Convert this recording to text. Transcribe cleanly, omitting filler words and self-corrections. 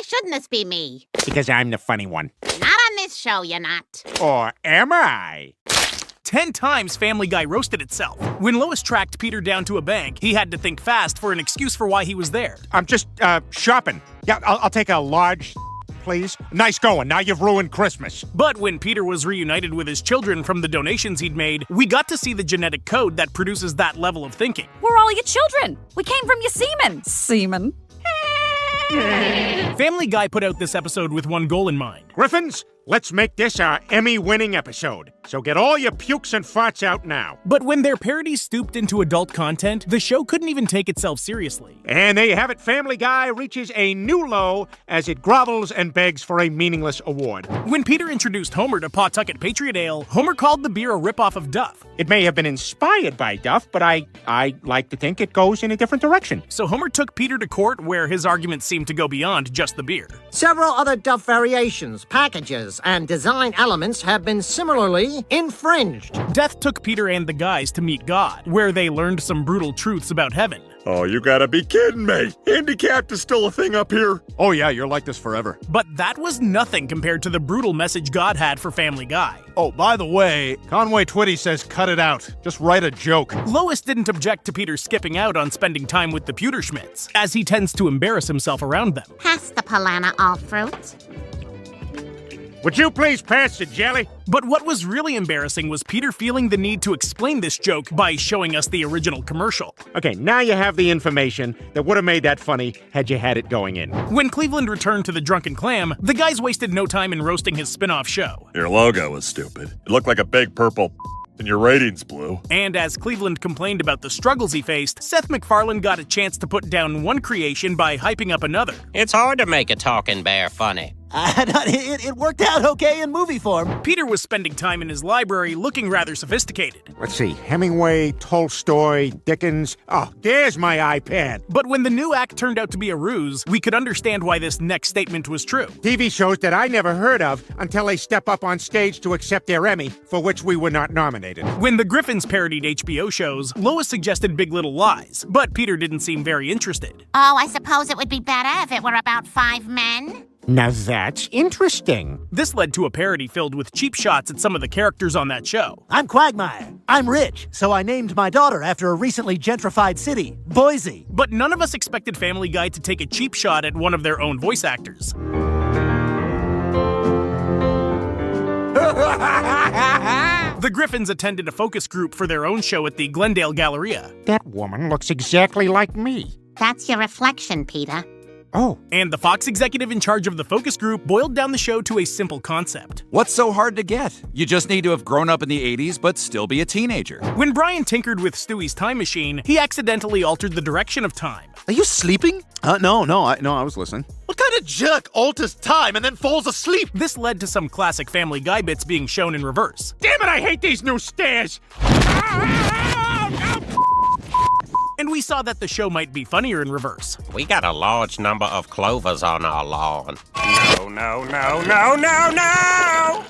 shouldn't this be me? Because I'm the funny one. Not on this show, you're not. Or am I? 10 times Family Guy roasted itself. When Lois tracked Peter down to a bank, he had to think fast for an excuse for why he was there. I'm just, shopping. Yeah, I'll take a large, please. Nice going. Now you've ruined Christmas. But when Peter was reunited with his children from the donations he'd made, we got to see the genetic code that produces that level of thinking. We're all your children. We came from your semen. Semen. Family Guy put out this episode with one goal in mind. Griffins, let's make this our Emmy-winning episode. So get all your pukes and farts out now. But when their parodies stooped into adult content, the show couldn't even take itself seriously. And there you have it. Family Guy reaches a new low as it grovels and begs for a meaningless award. When Peter introduced Homer to Pawtucket Patriot Ale, Homer called the beer a ripoff of Duff. It may have been inspired by Duff, but I like to think it goes in a different direction. So Homer took Peter to court where his arguments seemed to go beyond just the beer. Several other Duff variations, packages, and design elements have been similarly infringed. Death took Peter and the guys to meet God, where they learned some brutal truths about heaven. Oh, you gotta be kidding me. Handicapped is still a thing up here. Oh yeah, you're like this forever. But that was nothing compared to the brutal message God had for Family Guy. Oh, by the way, Conway Twitty says cut it out. Just write a joke. Lois didn't object to Peter skipping out on spending time with the Pewterschmidts, as he tends to embarrass himself around them. Pass the Polana all fruit. Would you please pass the jelly? But what was really embarrassing was Peter feeling the need to explain this joke by showing us the original commercial. Okay, now you have the information that would have made that funny had you had it going in. When Cleveland returned to the Drunken Clam, the guys wasted no time in roasting his spin-off show. Your logo was stupid. It looked like a big purple and your ratings blew. And as Cleveland complained about the struggles he faced, Seth MacFarlane got a chance to put down one creation by hyping up another. It's hard to make a talking bear funny. It worked out okay in movie form. Peter was spending time in his library looking rather sophisticated. Let's see, Hemingway, Tolstoy, Dickens. Oh, there's my iPad. But when the new act turned out to be a ruse, we could understand why this next statement was true. TV shows that I never heard of until they step up on stage to accept their Emmy, for which we were not nominated. When the Griffins parodied HBO shows, Lois suggested Big Little Lies, but Peter didn't seem very interested. Oh, I suppose it would be better if it were about 5 men? Now that's interesting. This led to a parody filled with cheap shots at some of the characters on that show. I'm Quagmire. I'm rich, so I named my daughter after a recently gentrified city, Boise. But none of us expected Family Guy to take a cheap shot at one of their own voice actors. The Griffins attended a focus group for their own show at the Glendale Galleria. That woman looks exactly like me. That's your reflection, Peter. Oh. And the Fox executive in charge of the focus group boiled down the show to a simple concept. What's so hard to get? You just need to have grown up in the 80s but still be a teenager. When Brian tinkered with Stewie's time machine, he accidentally altered the direction of time. Are you sleeping? No, I was listening. What kind of jerk alters time and then falls asleep? This led to some classic Family Guy bits being shown in reverse. Damn it, I hate these new stairs! And we saw that the show might be funnier in reverse. We got a large number of clovers on our lawn. No, no, no, no, no, no!